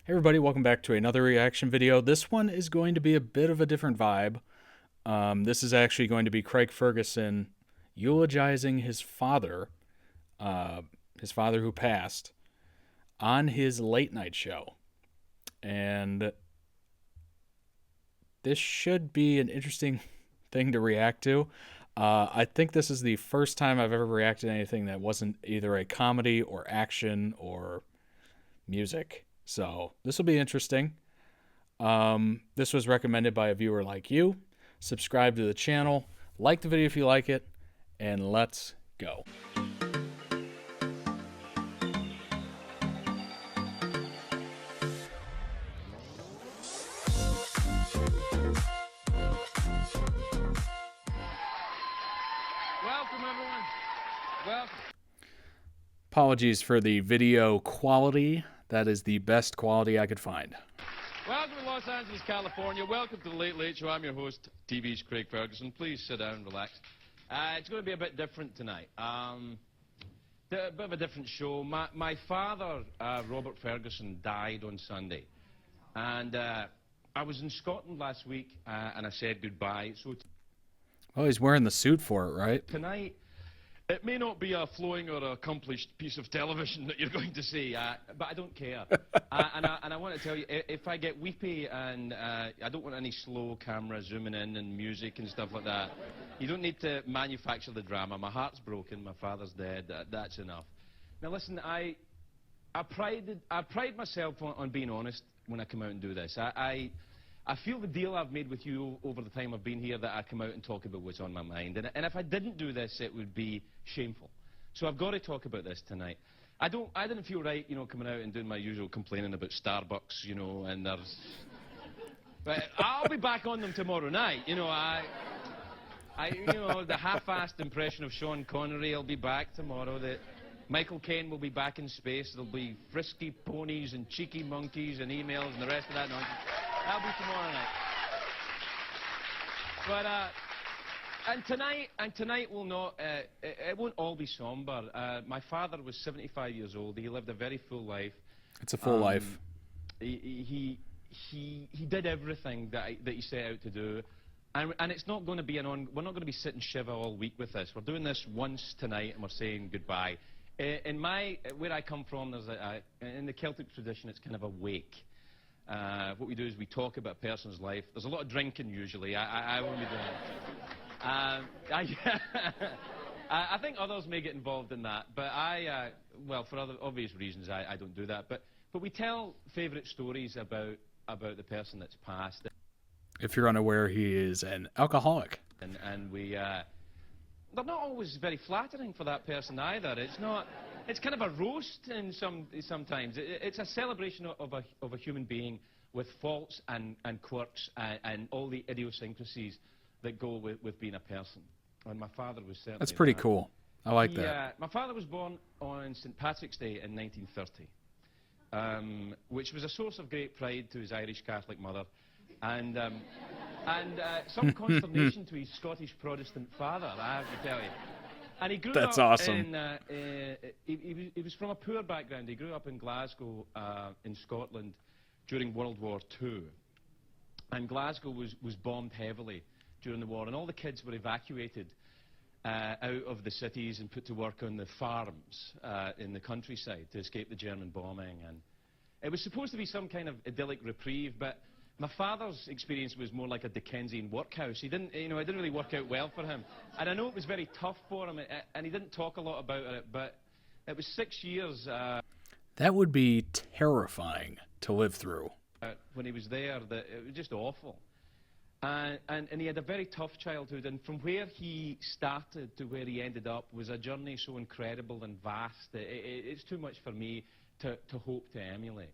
Hey everybody, welcome back to another reaction video. This one is going to be a bit of a different vibe. This is actually going to be Craig Ferguson eulogizing his father who passed, on his late night show. And this should be an interesting thing to react to. I think this is the first time I've ever reacted to anything that wasn't either a comedy or action or music. So this will be interesting. This was recommended by a viewer like you. Subscribe to the channel, like the video if you like it, and let's go. Welcome, everyone. Welcome. Apologies for the video quality. That is the best quality I could find. Welcome to Los Angeles, California. Welcome to the Late Late Show. I'm your host, TV's Craig Ferguson. Please sit down, relax. It's going to be a bit different tonight. A bit of a different show. My father, Robert Ferguson, died on Sunday. And I was in Scotland last week, and I said goodbye. So Oh, he's wearing the suit for it, right? tonight, it may not be a flowing or accomplished piece of television that you're going to see, but I don't care. And I want to tell you, if I get weepy and I don't want any slow camera zooming in and music and stuff like that, you don't need to manufacture the drama. My heart's broken, my father's dead, that's enough. Now listen, I pride myself on being honest when I come out and do this. I feel the deal I've made with you over the time I've been here that I come out and talk about what's on my mind. And if I didn't do this, it would be shameful. So I've got to talk about this tonight. I didn't feel right, you know, coming out and doing my usual complaining about Starbucks, you know, and there's... But I'll be back on them tomorrow night, you know, you know, the half-assed impression of Sean Connery will be back tomorrow. Michael Caine will be back in space. There'll be frisky ponies and cheeky monkeys and emails and the rest of that nonsense. That'll be tomorrow night. But, and tonight will not, it won't all be somber. My father was 75 years old. He lived a very full life. It's a full life. He did everything that he set out to do. And it's not going to be we're not going to be sitting shiva all week with this. We're doing this once tonight and we're saying goodbye. Where I come from, there's in the Celtic tradition, it's kind of a wake. What we do is we talk about a person's life. There's a lot of drinking usually. I won't be doing it. I think others may get involved in that, but well, for other obvious reasons, I don't do that. But we tell favourite stories about the person that's passed. If you're unaware, he is an alcoholic. And we, they're not always very flattering for that person either. It's not. It's kind of a roast sometimes. It's a celebration of a human being with faults and quirks and all the idiosyncrasies that go with being a person. And my father was certainly That's pretty that. cool. I like that. My father was born on St. Patrick's Day in 1930, which was a source of great pride to his Irish Catholic mother, and some consternation to his Scottish Protestant father, I have to tell you. And he grew That's up awesome. He was from a poor background. He grew up in Glasgow, in Scotland, during World War II. And Glasgow was bombed heavily during the war, and all the kids were evacuated out of the cities and put to work on the farms in the countryside to escape the German bombing. And it was supposed to be some kind of idyllic reprieve, but my father's experience was more like a Dickensian workhouse. He didn't, you know, it didn't really work out well for him. And I know it was very tough for him, and he didn't talk a lot about it, but it was 6 years That would be terrifying to live through. when he was there that it was just awful. And he had a very tough childhood, and from where he started to where he ended up was a journey so incredible and vast. It's too much for me to hope to emulate.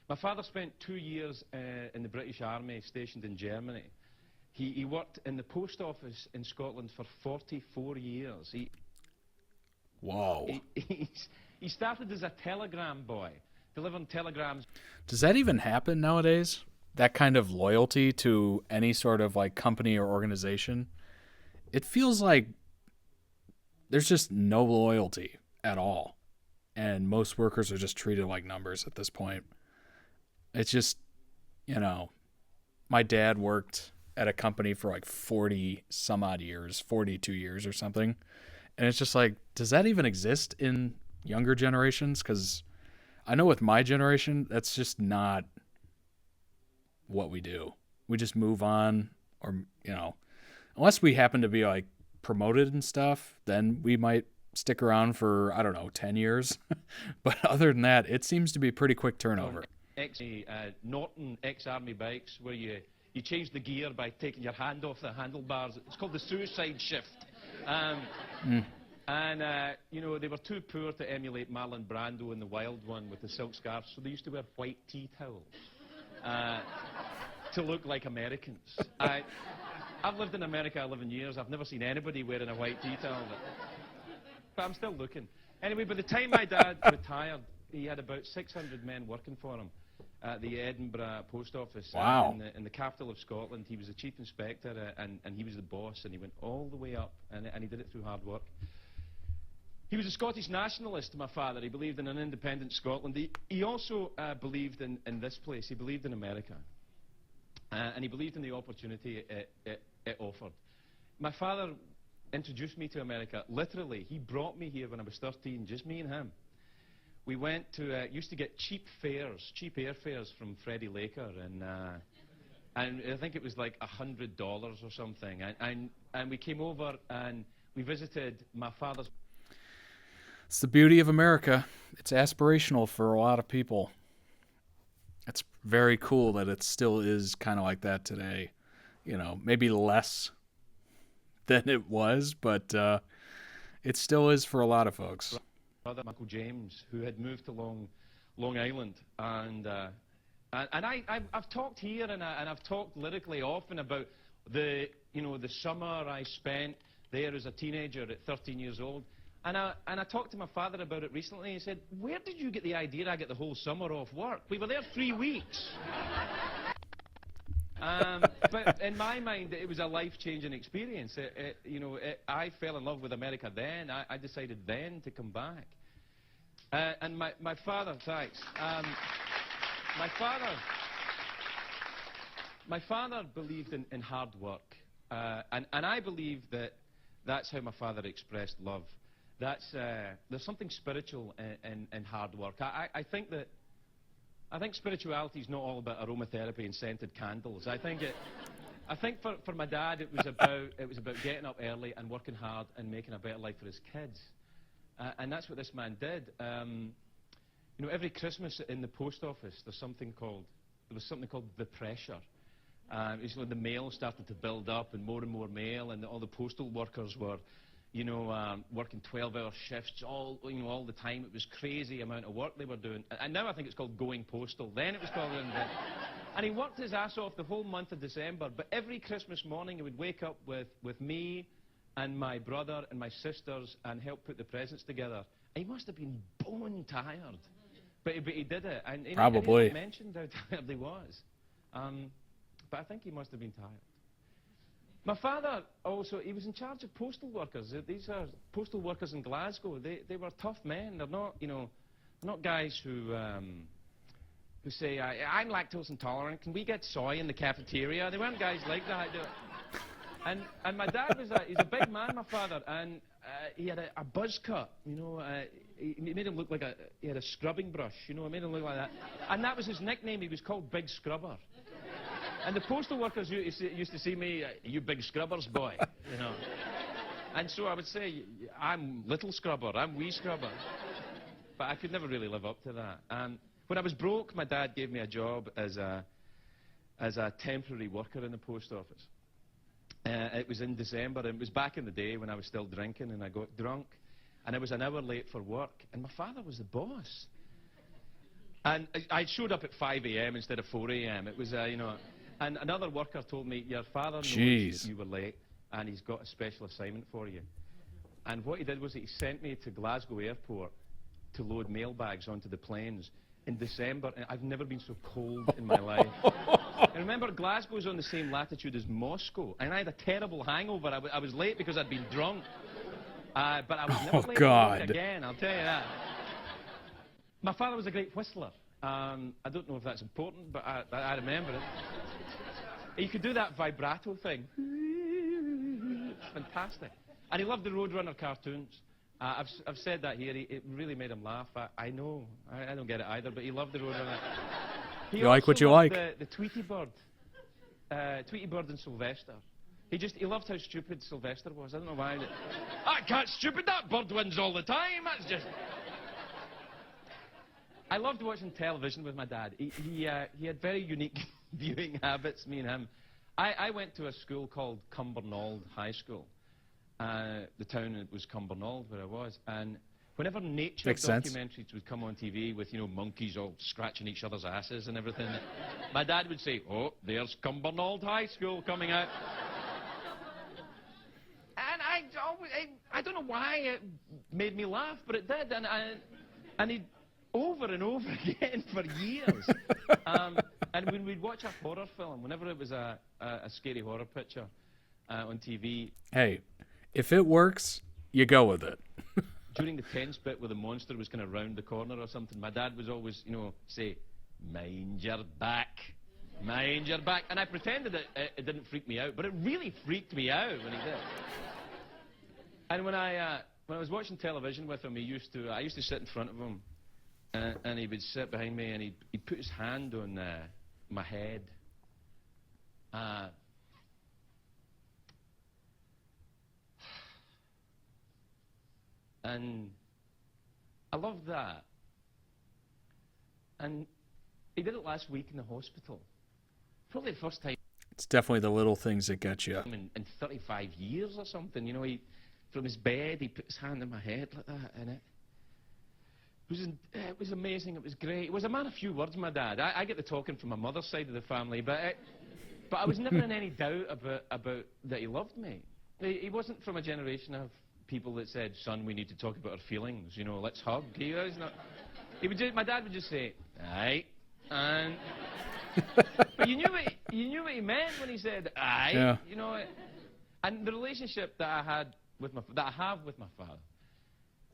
My father spent 2 years in the British Army stationed in Germany. He worked in the post office in Scotland for 44 years. Whoa. He started as a telegram boy, delivering telegrams. Does that even happen nowadays? That kind of loyalty to any sort of like company or organization? It feels like there's just no loyalty at all. And most workers are just treated like numbers at this point. It's just, you know, my dad worked at a company for like 40 some odd years, 42 years or something. And it's just like, does that even exist in younger generations? Because I know with my generation, that's just not what we do. We just move on, or, you know, unless we happen to be like promoted and stuff, then we might stick around for, I don't know, 10 years. But other than that, it seems to be pretty quick turnover. Norton ex-army bikes where you change the gear by taking your hand off the handlebars. It's called the suicide shift. And, you know, they were too poor to emulate Marlon Brando in the Wild One with the silk scarves, so they used to wear white tea towels to look like Americans. I've lived in America 11 years. I've never seen anybody wearing a white tea towel. But I'm still looking. Anyway, by the time my dad retired, he had about 600 men working for him at the Edinburgh Post Office. Wow. In the capital of Scotland. He was the chief inspector, and he was the boss, and he went all the way up, and he did it through hard work. He was a Scottish nationalist, my father. He believed in an independent Scotland. He also believed in this place. He believed in America. And he believed in the opportunity it offered. My father introduced me to America. Literally, he brought me here when I was 13, just me and him. We went to, used to get cheap airfares from Freddie Laker, and I think it was like $100 or something. And we came over and we visited my father's... It's the beauty of America. It's aspirational for a lot of people. It's very cool that it still is kind of like that today. You know, maybe less than it was, but it still is for a lot of folks. Brother Michael James, who had moved to Long Island, and I've talked here and I've talked lyrically often about the summer I spent there as a teenager at 13 years old. And I talked to my father about it recently. He said, "Where did you get the idea I get the whole summer off work? We were there 3 weeks." But in my mind, it was a life-changing experience. I fell in love with America then. I decided then to come back. And my father, thanks. My father believed in hard work. And I believe that that's how my father expressed love. There's something spiritual in hard work. I think spirituality is not all about aromatherapy and scented candles. I think for my dad it was about getting up early and working hard and making a better life for his kids. And that's what this man did. Every Christmas in the post office there was something called the pressure. It was when the mail started to build up and more mail, and all the postal workers were working 12-hour shifts all the time. It was crazy amount of work they were doing. And now I think it's called going postal. Then it was called... And he worked his ass off the whole month of December. But every Christmas morning he would wake up with me and my brother and my sisters and help put the presents together. And he must have been bone tired. But he did it. And Probably. He mentioned how tired he was. But I think he must have been tired. My father also, he was in charge of postal workers. These are postal workers in Glasgow. They were tough men. They're not, not guys who say, I'm lactose intolerant. Can we get soy in the cafeteria? They weren't guys like that. And my dad he's a big man, my father, and he had a buzz cut, he made him look like he had a scrubbing brush, it made him look like that. And that was his nickname. He was called Big Scrubber. And the postal workers used to see me, you big scrubbers boy, And so I would say, I'm little scrubber, I'm wee scrubber. But I could never really live up to that. When I was broke, my dad gave me a job as a temporary worker in the post office. It was in December, and it was back in the day when I was still drinking, and I got drunk, and I was an hour late for work, and my father was the boss. And I showed up at 5 a.m. instead of 4 a.m. It was, And another worker told me, your father knows you were late, and he's got a special assignment for you. And what he did was he sent me to Glasgow Airport to load mail bags onto the planes in December, and I've never been so cold in my life. And remember, Glasgow's on the same latitude as Moscow, and I had a terrible hangover. I was late because I'd been drunk. But I was never late again, I'll tell you that. My father was a great whistler. I don't know if that's important, but I remember it. He could do that vibrato thing. It's fantastic. And he loved the Roadrunner cartoons. I've said that here. It really made him laugh. I know. I don't get it either, but he loved the Roadrunner. You like what you like. The Tweety Bird. Tweety Bird and Sylvester. He loved how stupid Sylvester was. I don't know why. I can't stupid. That bird wins all the time. That's just... I loved watching television with my dad. He had very unique viewing habits, me and him. I went to a school called Cumbernauld High School. The town was Cumbernauld, where I was. And whenever nature documentaries would come on TV with, you know, monkeys all scratching each other's asses and everything, my dad would say, "Oh, there's Cumbernauld High School coming out." And I don't know why it made me laugh, but it did. And he'd over and over again for years. And when we'd watch a horror film, whenever it was a scary horror picture on TV... Hey, if it works, you go with it. During the tense bit where the monster was kind of round the corner or something, my dad was always, you know, say, "Mind your back. Mind your back." And I pretended that it didn't freak me out, but it really freaked me out when he did. And when I was watching television with him, I used to sit in front of him, and he would sit behind me, and he'd put his hand on my head. And I loved that. And he did it last week in the hospital. Probably the first time. It's definitely the little things that get you. In 35 years or something, you know, from his bed, he put his hand on my head like that, and it was amazing. It was great. He was a man of few words, my dad. I get the talking from my mother's side of the family, but I was never in any doubt about that he loved me. He wasn't from a generation of people that said, "Son, we need to talk about our feelings, you know, let's hug." He was not. My dad would just say, "Aye," and but you knew what he meant when he said, "Aye," yeah. You know. And the relationship that I have with my father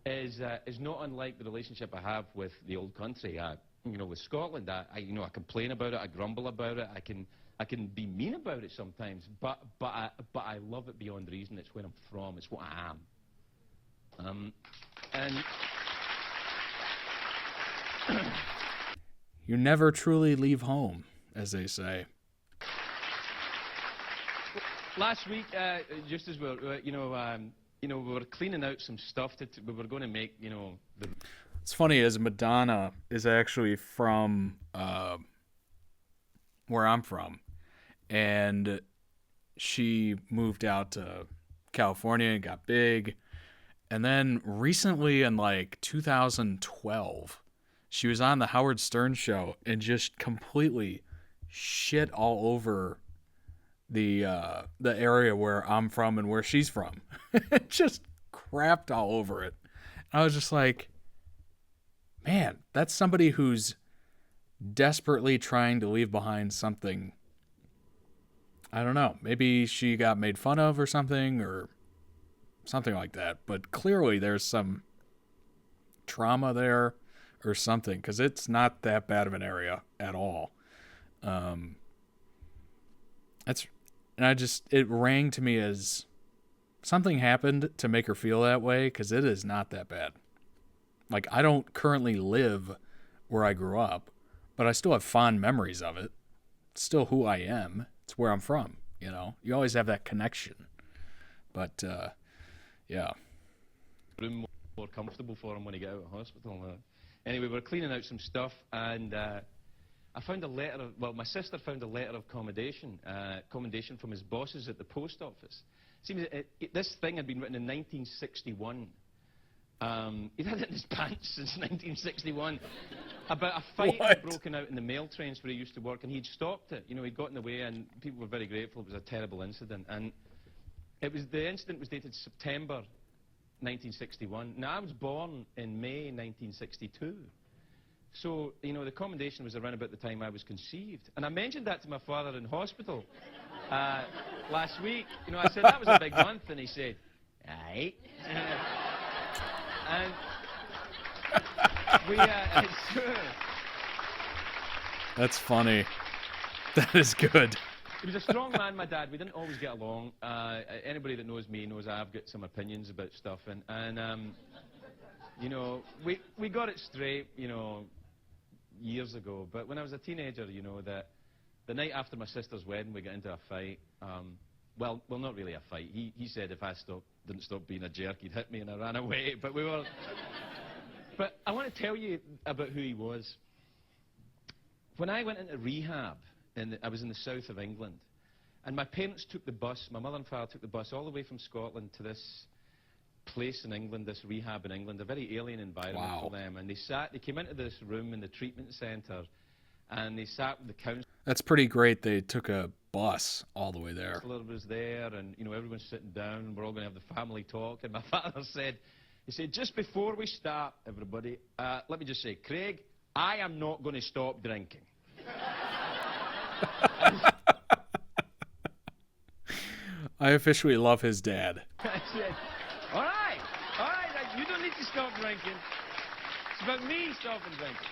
is not unlike the relationship I have with the old country. You know, with Scotland, I complain about it, I grumble about it, I can be mean about it sometimes, but I love it beyond reason. It's where I'm from. It's what I am. And you never truly leave home, as they say. Last week, just as we were cleaning out some stuff we were going to make, you know. It's funny, as Madonna is actually from where I'm from, and she moved out to California and got big. And then recently in like 2012, she was on the Howard Stern show and just completely shit all over the area where I'm from and where she's from. Just crapped all over it. And I was just like, man, that's somebody who's desperately trying to leave behind something. I don't know. Maybe she got made fun of or something, or something like that, but clearly there's some trauma there or something, because it's not that bad of an area at all. It rang to me as something happened to make her feel that way, because it is not that bad. Like, I don't currently live where I grew up, but I still have fond memories of it. It's still who I am. It's where I'm from, you know? You always have that connection. But, yeah. Room more comfortable for him when he got out of hospital. Anyway, we were cleaning out some stuff, and I found my sister found a letter of commendation from his bosses at the post office. Seems this thing had been written in 1961. He'd had it in his pants since 1961 about a fight that had broken out in the mail trains where he used to work, and he'd stopped it. You know, he'd got in the way, and people were very grateful. It was a terrible incident, and the incident was dated September 1961. Now, I was born in May 1962. So, you know, the commendation was around about the time I was conceived. And I mentioned that to my father in hospital last week. You know, I said, that was a big month. And he said, aye. And it's true. That's funny. That is good. He was a strong man, my dad. We didn't always get along. Anybody that knows me knows I've got some opinions about stuff, and you know, we got it straight, you know, years ago. But when I was a teenager, you know, that the night after my sister's wedding, we got into a fight. Well, not really a fight. He said if I didn't stop being a jerk, he'd hit me, and I ran away. But we were. But I want to tell you about who he was. When I went into rehab, I was in the south of England, and my parents took the bus, my mother and father took the bus all the way from Scotland to this place in England, this rehab in England, a very alien environment Wow. for them. And they came into this room in the treatment centre, and they sat with the counsellor. That's pretty great. They took a bus all the way there. Was there, and you know, everyone's sitting down, and we're all going to have the family talk. And my father said, just before we start, everybody, let me just say, Craig, I am not going to stop drinking. I officially love his dad. I said, all right, you don't need to stop drinking. It's about me stopping drinking.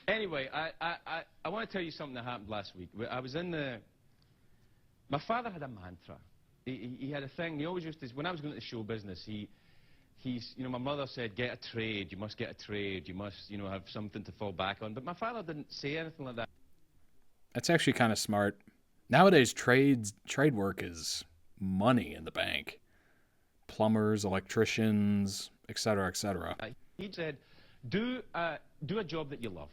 Anyway, I want to tell you something that happened last week. I was my father had a mantra. He had a thing. He always used to, when I was going to the show business, you know, my mother said, get a trade, you must get a trade, you must, you know, have something to fall back on. But my father didn't say anything like that. That's actually kind of smart. Nowadays, trade work is money in the bank. Plumbers, electricians, etc., etc. He said, do a job that you love.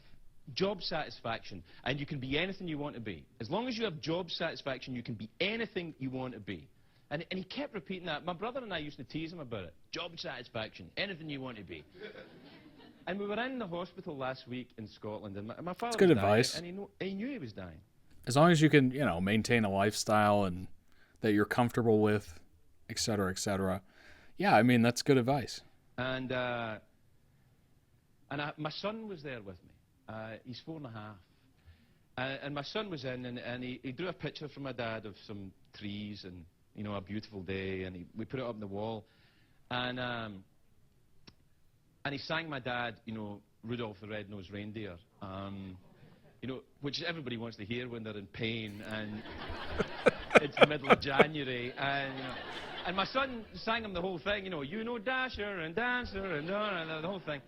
Job satisfaction. And you can be anything you want to be. As long as you have job satisfaction, you can be anything you want to be. And he kept repeating that. My brother and I used to tease him about it. Job satisfaction. Anything you want to be. And we were in the hospital last week in Scotland, and my father That's good was dying, advice. and he knew he was dying. As long as you can, you know, maintain a lifestyle and that you're comfortable with, etc., etc. Yeah, I mean, that's good advice. And my son was there with me. He's 4.5. And my son was in, and he drew a picture from my dad of some trees and, you know, a beautiful day, and we put it up on the wall. And he sang my dad, you know, Rudolph the Red-Nosed Reindeer, you know, which everybody wants to hear when they're in pain, and it's the middle of January, and my son sang him the whole thing, you know, Dasher and Dancer and the whole thing.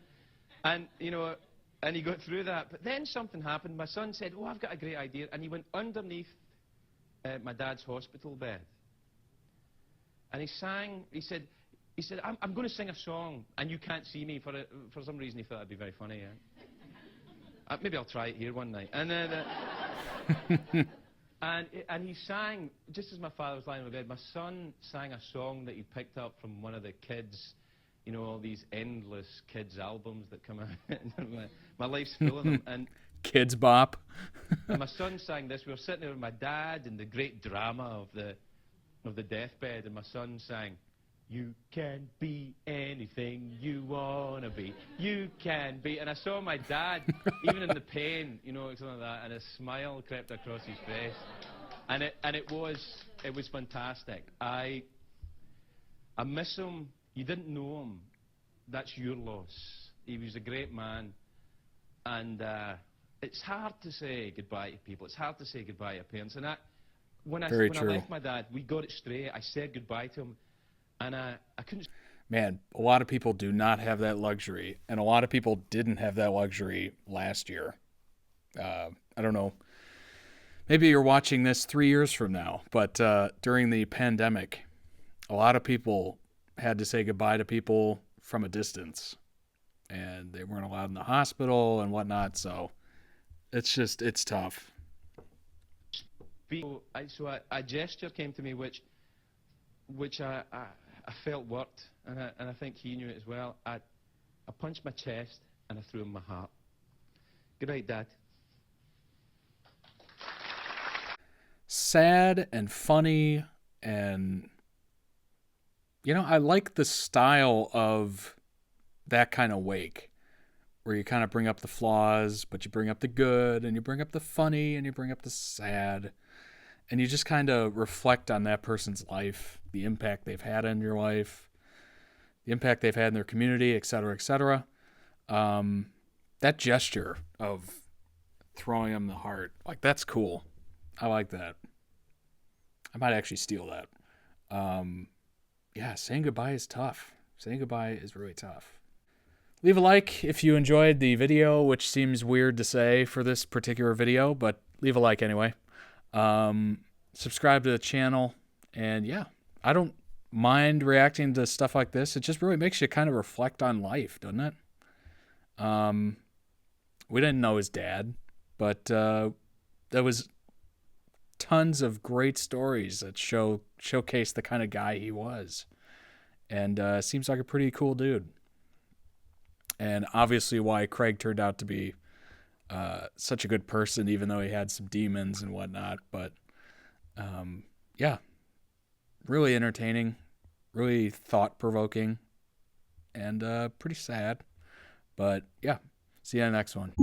And, you know, and he got through that. But then something happened. My son said, oh, I've got a great idea. And he went underneath my dad's hospital bed. And he sang, he said, I'm going to sing a song, and you can't see me. For some reason, he thought it'd be very funny, yeah? Maybe I'll try it here one night. And then, and he sang, just as my father was lying in bed, my son sang a song that he picked up from one of the kids, you know, all these endless kids' albums that come out. My life's full of them. And Kids Bop. and my son sang this. We were sitting there with my dad in the great drama of the deathbed, and my son sang, you can be anything you want to be. You can be. And I saw my dad, even in the pain, you know, something like that, and a smile crept across his face. And it was fantastic. I miss him. You didn't know him. That's your loss. He was a great man. And it's hard to say goodbye to people. It's hard to say goodbye to parents. And when I left my dad, we got it straight. I said goodbye to him. And I couldn't... Man, a lot of people do not have that luxury. And a lot of people didn't have that luxury last year. I don't know. Maybe you're watching this 3 years from now. But during the pandemic, a lot of people had to say goodbye to people from a distance. And they weren't allowed in the hospital and whatnot. So it's tough. So a gesture came to me which I felt worked, and I think he knew it as well. I punched my chest and I threw him my heart. Good night, Dad. Sad and funny, and you know, I like the style of that kind of wake, where you kind of bring up the flaws, but you bring up the good, and you bring up the funny, and you bring up the sad, and you just kind of reflect on that person's life, the impact they've had on your life, the impact they've had in their community, et cetera, et cetera. That gesture of throwing him the heart. Like, that's cool. I like that. I might actually steal that. Yeah, saying goodbye is tough. Saying goodbye is really tough. Leave a like if you enjoyed the video, which seems weird to say for this particular video, but leave a like anyway. Subscribe to the channel, and yeah, I don't mind reacting to stuff like this. It just really makes you kind of reflect on life, doesn't it? We didn't know his dad, but there was tons of great stories that showcase the kind of guy he was, and seems like a pretty cool dude. And obviously why Craig turned out to be such a good person, even though he had some demons and whatnot. But yeah, really entertaining, really thought-provoking, and pretty sad. But yeah, see you in the next one.